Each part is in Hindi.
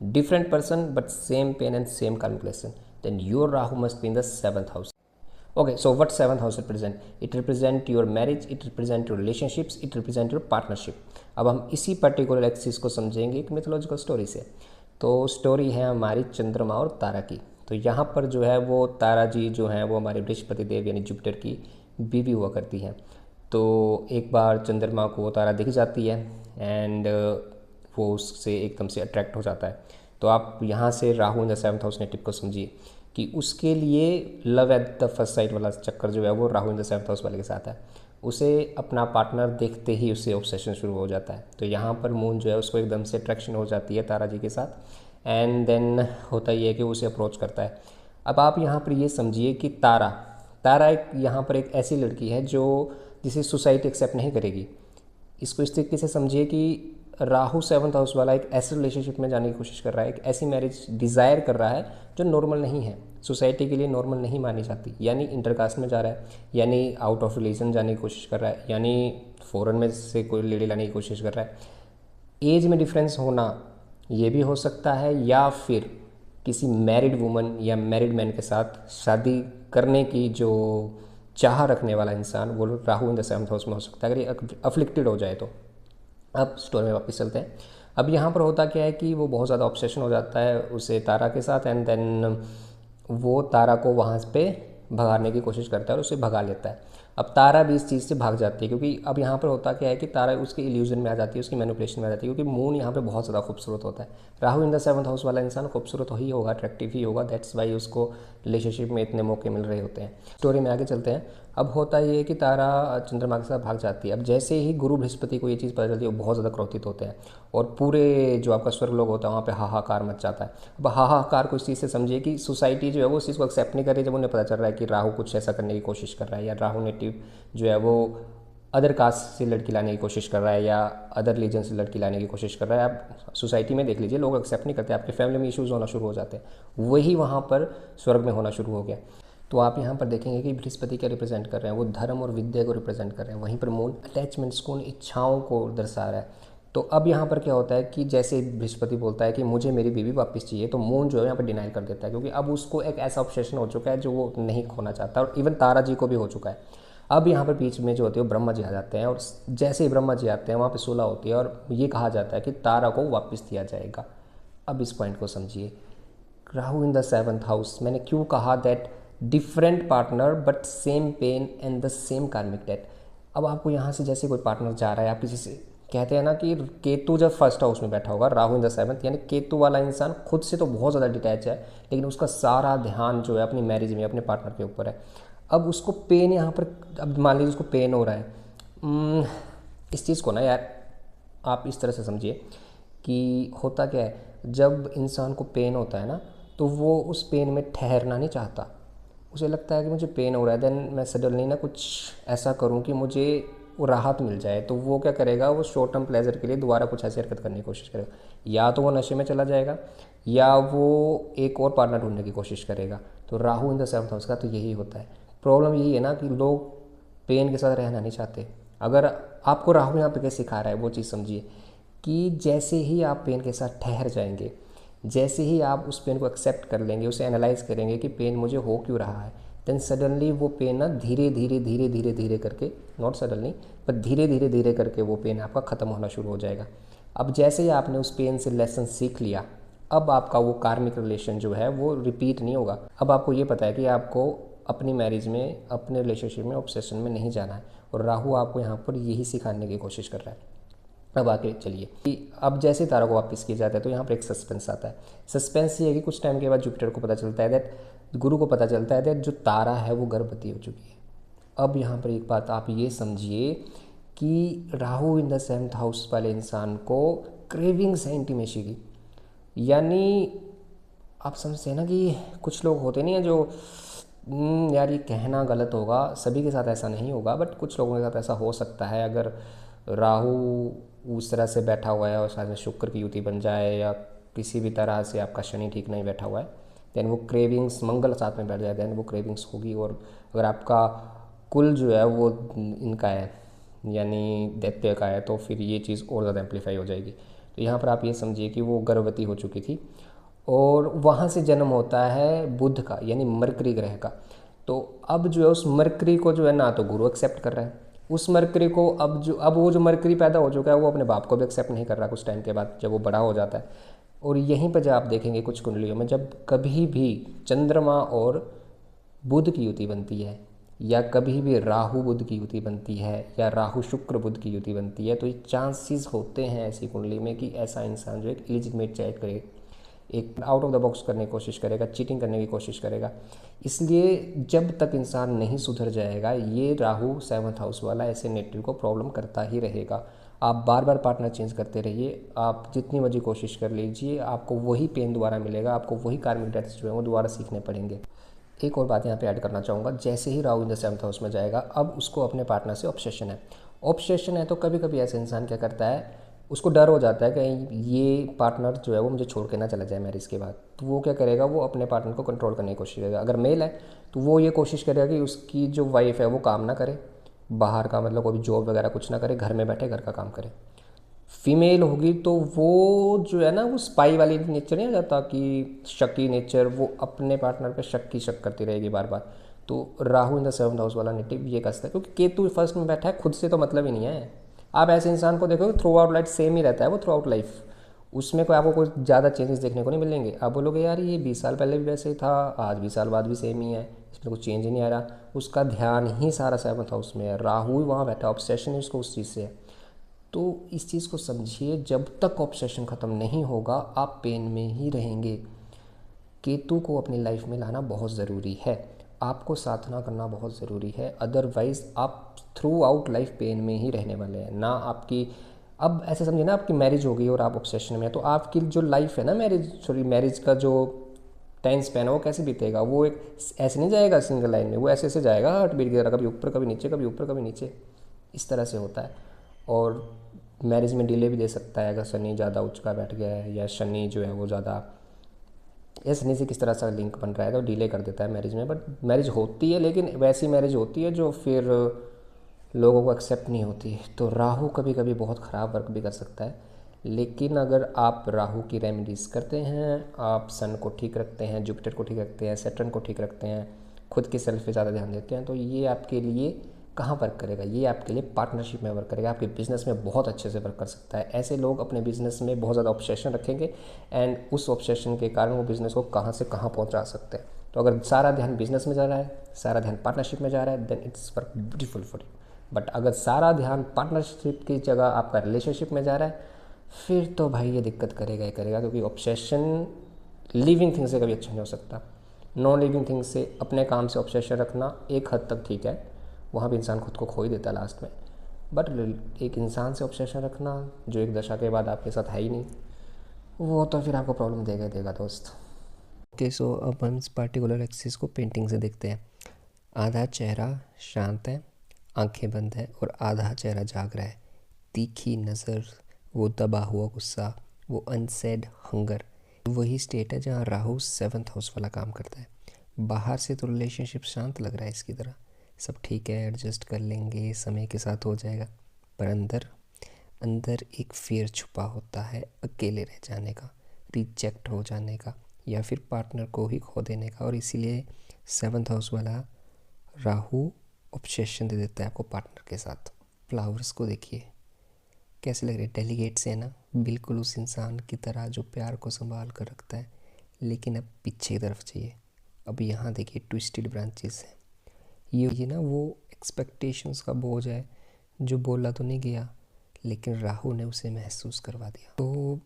different person but same pain and same calculation, then your Rahu must be in the 7th house. Okay, so what 7th house represent? It represent your marriage, it represent your relationships, it represent your partnership. अब हम इसी पर्टिकुलर एक्सिस को समझेंगे एक मिथोलॉजिकल स्टोरी से। तो स्टोरी है हमारी चंद्रमा और तारा की। तो यहाँ पर जो है वो तारा जी जो हैं वो हमारे बृहस्पति देव यानी जुपिटर की बीवी हुआ करती हैं। तो एक बार चंद्रमा को वो तारा दिख जाती है एंड वो उससे एकदम से अट्रैक्ट हो जाता है। तो आप यहाँ से Rahu in the 7th house ने टिप को समझिए कि उसके लिए love at the first sight वाला चक्कर जो है वो Rahu in the 7th house वाले के साथ है। उसे अपना पार्टनर देखते ही उससे ऑब्सेशन शुरू हो जाता है। तो यहाँ पर मून जो है उसको एकदम से अट्रैक्शन हो जाती है तारा जी के साथ एंड देन होता ही है कि उसे अप्रोच करता है। अब आप यहाँ पर ये समझिए कि तारा तारा एक यहाँ पर एक ऐसी लड़की है जो जिसे सोसाइटी एक्सेप्ट नहीं करेगी। इसको इस तरीके से समझिए कि राहु 7th हाउस वाला एक ऐसे रिलेशनशिप में जाने की कोशिश कर रहा है, एक ऐसी मैरिज डिज़ायर कर रहा है जो नॉर्मल नहीं है, सोसाइटी के लिए नॉर्मल नहीं मानी जाती। यानी इंटरकास्ट में जा रहा है, यानी आउट ऑफ रिलीजन जाने की कोशिश कर रहा है, यानी फॉरेन में से कोई लेडी लाने की कोशिश कर रहा है। एज में डिफरेंस होना ये भी हो सकता है, या फिर किसी मैरिड वुमन या मैरिड मैन के साथ शादी करने की जो चाह रखने वाला इंसान वो Rahu in the 7th house में हो सकता है अगर ये अफ्लिक्टेड हो जाए तो। अब स्टोरी में वापस चलते हैं। अब यहाँ पर होता क्या है कि वो बहुत ज़्यादा ऑब्सेशन हो जाता है उसे तारा के साथ एंड देन वो तारा को वहाँ पे भगाने की कोशिश करता है और उसे भगा लेता है। अब तारा भी इस चीज़ से भाग जाती है क्योंकि अब यहाँ पर होता क्या है कि तारा उसके इल्यूजन में आ जाती है, उसकी मैनिपुलेशन में आ जाती है, क्योंकि मून यहाँ पे बहुत ज़्यादा खूबसूरत होता है। Rahu in the 7th house वाला इंसान खूबसूरत ही होगा, अट्रैक्टिव ही होगा, दैट्स वाई उसको रिलेशनशिप में इतने मौके मिल रहे होते हैं। स्टोरी में आगे चलते हैं। अब होता ये है कि तारा चंद्रमा के साथ भाग जाती है। अब जैसे ही गुरु बृहस्पति को ये चीज़ पता चलती है वो बहुत ज़्यादा क्रोधित होते हैं और पूरे जो आपका स्वर्गलोक होता है वहाँ पे हाहाकार मच जाता है। अब हाहाकार को इस चीज़ से समझिए कि सोसाइटी जो है वो इस चीज़ को एक्सेप्ट नहीं कर रही जब उन्हें पता चल रहा है कि राहु कुछ ऐसा करने की कोशिश कर रहा है, या राहु नेटिव जो है वो अदर कास्ट से लड़की लाने की कोशिश कर रहा है या अदर रिलीजन से लड़की लाने की कोशिश कर रहा है। आप सोसाइटी में देख लीजिए, लोग एक्सेप्ट नहीं करते, आपके फैमिली में इश्यूज़ होना शुरू हो जाते हैं। वही वहाँ पर स्वर्ग में होना शुरू हो गया। तो आप यहाँ पर देखेंगे कि बृहस्पति क्या रिप्रेजेंट कर रहे हैं, वो धर्म और विद्या को रिप्रेजेंट कर रहे हैं। वहीं पर मून अटैचमेंट्स को, उन इच्छाओं को दर्शा रहा है। तो अब यहाँ पर क्या होता है कि जैसे बृहस्पति बोलता है कि मुझे मेरी बीवी वापस चाहिए, तो मून जो है यहाँ पर डिनाई कर देता है क्योंकि अब उसको एक ऐसा ऑब्सेशन हो चुका है जो वो नहीं खोना चाहता, और इवन तारा जी को भी हो चुका है। अब यहाँ पर बीच में जो होते हैं ब्रह्मा जी आ जाते हैं और जैसे ही ब्रह्मा जी आते हैं वहाँ पर सुलह होती है और ये कहा जाता है कि तारा को वापस दिया जाएगा। अब इस पॉइंट को समझिए, Rahu in the 7th house, मैंने क्यों कहा that different partner but same pain and the same karmic debt. अब आपको यहाँ से जैसे कोई पार्टनर जा रहा है, आप किसी से कहते हैं ना कि केतु जब फर्स्ट हाउस में बैठा होगा, राहु इन द 7th, यानी केतु वाला इंसान खुद से तो बहुत ज़्यादा डिटैच है लेकिन उसका सारा ध्यान जो है अपनी मैरिज में, अपने पार्टनर के ऊपर है। अब उसको पेन यहाँ पर, अब मान लीजिए उसको पेन हो रहा है, इस चीज़ को ना यार आप इस तरह से समझिए कि होता क्या है, जब इंसान को पेन होता है ना तो वो उस पेन में ठहरना नहीं चाहता। उसे लगता है कि मुझे पेन हो रहा है, देन मैं सडनली ना कुछ ऐसा करूं कि मुझे वो राहत मिल जाए। तो वो क्या करेगा, वो शॉर्ट टर्म प्लेजर के लिए दोबारा कुछ ऐसी हरकत करने की कोशिश करेगा। या तो वो नशे में चला जाएगा या वो एक और पार्टनर ढूंढने की कोशिश करेगा। तो Rahu in the 7th house का तो यही होता है। प्रॉब्लम यही है ना कि लोग पेन के साथ रहना नहीं चाहते। अगर आपको राहु यहाँ पे क्या सिखा रहा है वो चीज़ समझिए कि जैसे ही आप पेन के साथ ठहर जाएंगे, जैसे ही आप उस पेन को एक्सेप्ट कर लेंगे, उसे एनालाइज करेंगे कि पेन मुझे हो क्यों रहा है, देन सडनली वो पेन ना धीरे धीरे धीरे धीरे धीरे करके, नॉट सडनली पर धीरे धीरे धीरे करके वो पेन आपका ख़त्म होना शुरू हो जाएगा। अब जैसे ही आपने उस पेन से लेसन सीख लिया, अब आपका वो कार्मिक रिलेशन जो है वो रिपीट नहीं होगा। अब आपको ये पता है कि आपको अपनी मैरिज में, अपने रिलेशनशिप में, ऑब्सेशन में नहीं जाना है, और राहु आपको यहाँ पर यही सिखाने की कोशिश कर रहा है। अब आगे चलिए कि अब जैसे तारा को वापस किया जाता है तो यहाँ पर एक सस्पेंस आता है। सस्पेंस ये है कि कुछ टाइम के बाद जुपिटर को पता चलता है दैट, गुरु को पता चलता है दैट जो तारा है वो गर्भवती हो चुकी है। अब यहाँ पर एक बात आप ये समझिए कि Rahu in the 7th house वाले इंसान को क्रेविंग्स है इंटीमेसी की। यानी आप समझते हैं ना कि कुछ लोग होते नहीं हैं जो यार ये कहना गलत होगा, सभी के साथ ऐसा नहीं होगा बट कुछ लोगों के साथ ऐसा हो सकता है। अगर राहु उस तरह से बैठा हुआ है और साथ में शुक्र की युति बन जाए, या किसी भी तरह से आपका शनि ठीक नहीं बैठा हुआ है, देन वो क्रेविंग्स, मंगल साथ में बैठ जाए देन वो क्रेविंग्स होगी। और अगर आपका कुल जो है वो इनका है यानी दैत्य का है तो फिर ये चीज़ और ज़्यादा एम्पलीफाई हो जाएगी। तो यहाँ पर आप ये समझिए कि वो गर्भवती हो चुकी थी और वहाँ से जन्म होता है बुध का, यानी मरकरी ग्रह का। तो अब जो है उस मरकरी को जो है ना तो गुरु एक्सेप्ट कर रहा है, उस मरकरी को अब वो जो मरकरी पैदा हो चुका है वो अपने बाप को भी एक्सेप्ट नहीं कर रहा कुछ टाइम के बाद जब वो बड़ा हो जाता है। और यहीं पर जब आप देखेंगे कुछ कुंडलियों में जब कभी भी चंद्रमा और बुध की युति बनती है, या कभी भी राहु बुध की युति बनती है, या राहु शुक्र बुध की युति बनती है, तो ये चांसेस होते हैं ऐसी कुंडली में कि ऐसा इंसान जो एक इलिजिटमेट चाइल्ड करे, एक आउट ऑफ द बॉक्स करने की कोशिश करेगा, चीटिंग करने की कोशिश करेगा। इसलिए जब तक इंसान नहीं सुधर जाएगा ये राहु 7th हाउस वाला ऐसे नेटिव को प्रॉब्लम करता ही रहेगा। आप बार बार पार्टनर चेंज करते रहिए, आप जितनी मर्जी कोशिश कर लीजिए, आपको वही पेन दोबारा मिलेगा, आपको वही कार्मिक डेट्स जो है वो दोबारा सीखने पड़ेंगे। एक और बात यहाँ पे ऐड करना चाहूँगा, जैसे ही Rahu in the 7th house में जाएगा अब उसको अपने पार्टनर से ऑब्सेशन है। ऑब्सेशन है तो कभी कभी ऐसा इंसान क्या करता है, उसको डर हो जाता है कि ये पार्टनर जो है वो मुझे छोड़ के ना चला जाए मैरिज के बाद, तो वो क्या करेगा, वो अपने पार्टनर को कंट्रोल करने की कोशिश करेगा। अगर मेल है तो वो ये कोशिश करेगा कि उसकी जो वाइफ है वो काम ना करे, बाहर का मतलब कोई जॉब वगैरह कुछ ना करे, घर में बैठे घर का काम करे। फीमेल होगी तो वो जो है ना वो स्पाई वाली नेचर नहीं आ जाता कि शक्की नेचर, वो अपने पार्टनर पे शक करती रहेगी बार बार। तो Rahu in the 7th house वाला नेटिव ये कर सकता है, क्योंकि केतु फर्स्ट में बैठा है, खुद से तो मतलब ही नहीं है। आप ऐसे इंसान को देखोगे थ्रू आउट लाइफ सेम ही रहता है वो थ्रू आउट लाइफ, उसमें कोई आपको कोई ज़्यादा चेंजेस देखने को नहीं मिलेंगे। आप बोलोगे यार ये 20 साल पहले भी वैसे ही था, आज 20 साल बाद भी सेम ही है, इसमें कुछ चेंज ही नहीं आ रहा। उसका ध्यान ही सारा 7th हाउस में है, राहु ही वहाँ बैठा, ऑब्सेशन ही उसको उस चीज़ से है। तो इस चीज़ को समझिए, जब तक ऑब्सेशन ख़त्म नहीं होगा आप पेन में ही रहेंगे। केतु को अपनी लाइफ में लाना बहुत ज़रूरी है, आपको साधना करना बहुत ज़रूरी है, अदरवाइज़ आप थ्रू आउट लाइफ पेन में ही रहने वाले हैं ना। आपकी अब ऐसे समझिए ना, आपकी मैरिज हो गई और आप ऑब्सेशन में हैं, तो आपकी जो लाइफ है ना मैरिज का जो टाइम स्पैन है वो कैसे बीतेगा, वो एक ऐसे नहीं जाएगा सिंगल लाइन में, वो ऐसे ऐसे जाएगा हार्ट बीट की तरह, कभी ऊपर कभी नीचे, कभी ऊपर कभी नीचे, इस तरह से होता है। और मैरिज में डिले भी दे सकता है अगर शनि ज़्यादा उच्च का बैठ गया है, या शनि जो है वो ज़्यादा या शनि से किस तरह से लिंक बन रहा है तो डिले कर देता है मैरिज में। बट मैरिज होती है, लेकिन वैसी मैरिज होती है जो फिर लोगों को एक्सेप्ट नहीं होती। तो राहु कभी कभी बहुत ख़राब वर्क भी कर सकता है, लेकिन अगर आप राहु की रेमेडीज़ करते हैं, आप सन को ठीक रखते हैं, जुपिटर को ठीक रखते हैं, सैटर्न को ठीक रखते हैं, खुद के सेल्फ पे ज़्यादा ध्यान देते हैं, तो ये आपके लिए कहाँ वर्क करेगा, ये आपके लिए पार्टनरशिप में वर्क करेगा, आपके बिज़नेस में बहुत अच्छे से वर्क कर सकता है। ऐसे लोग अपने बिज़नेस में बहुत ज़्यादा ऑब्सेशन रखेंगे एंड उस ऑब्सेशन के कारण वो बिज़नेस को कहाँ से कहाँ पहुँचा सकते हैं। तो अगर सारा ध्यान बिजनेस में जा रहा है, सारा ध्यान पार्टनरशिप में जा रहा है, then it's work beautiful for you. But अगर सारा ध्यान पार्टनरशिप की जगह आपका रिलेशनशिप में जा रहा है, फिर तो भाई ये दिक्कत करेगा ही करेगा, क्योंकि ऑब्सेशन लिविंग थिंग से कभी अच्छा नहीं हो सकता। नॉन लिविंग थिंग से अपने काम से ऑब्सेशन रखना एक हद तक ठीक है, वहाँ भी इंसान खुद को खो ही देता है लास्ट में। बट एक इंसान से ऑब्सेशन रखना जो एक दशा के बाद आपके साथ है ही नहीं, वो तो फिर आपको प्रॉब्लम देगा ही देगा दोस्त। ओके, सो अब हम इस पर्टिकुलर एक्सिस को पेंटिंग से देखते हैं। आधा चेहरा शांत है, आंखें बंद है, और आधा चेहरा जाग रहा है। तीखी नज़र, वो दबा हुआ गुस्सा, वो अनसेड हंगर, वही स्टेट है जहाँ राहु 7th हाउस वाला काम करता है। बाहर से तो रिलेशनशिप शांत लग रहा है इसकी तरह, सब ठीक है, एडजस्ट कर लेंगे, समय के साथ हो जाएगा, पर अंदर अंदर एक फियर छुपा होता है, अकेले रह जाने का, रिजेक्ट हो जाने का, या फिर पार्टनर को ही खो देने का। और इसीलिए 7th हाउस वाला राहु ऑब्सेशन दे देता है आपको पार्टनर के साथ। फ्लावर्स को देखिए कैसे लग रहे हैं, डेलीगेट से है ना, बिल्कुल उस इंसान की तरह जो प्यार को संभाल कर रखता है। लेकिन अब पीछे की तरफ चाहिए, अब यहाँ देखिए ट्विस्टेड ब्रांचेस हैं। ये ना वो एक्सपेक्टेशंस का बोझ है जो बोला तो नहीं गया, लेकिन राहु ने उसे महसूस करवा दिया। तो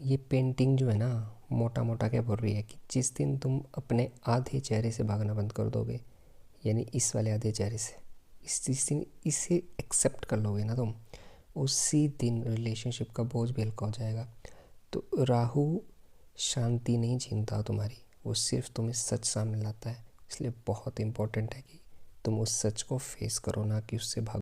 ये पेंटिंग जो है ना मोटा मोटा क्या बोल रही है कि जिस दिन तुम अपने आधे चेहरे से भागना बंद कर दोगे, यानी इस वाले आधे चेहरे से, जिस दिन इसे एक्सेप्ट कर लोगे ना तुम, उसी दिन रिलेशनशिप का बोझ भी हल्का हो जाएगा। तो राहु शांति नहीं छीनता तुम्हारी, वो सिर्फ तुम्हें सच सामने लाता है। इसलिए बहुत इम्पोर्टेंट है कि तुम उस सच को फेस करो, ना कि उससे भागो।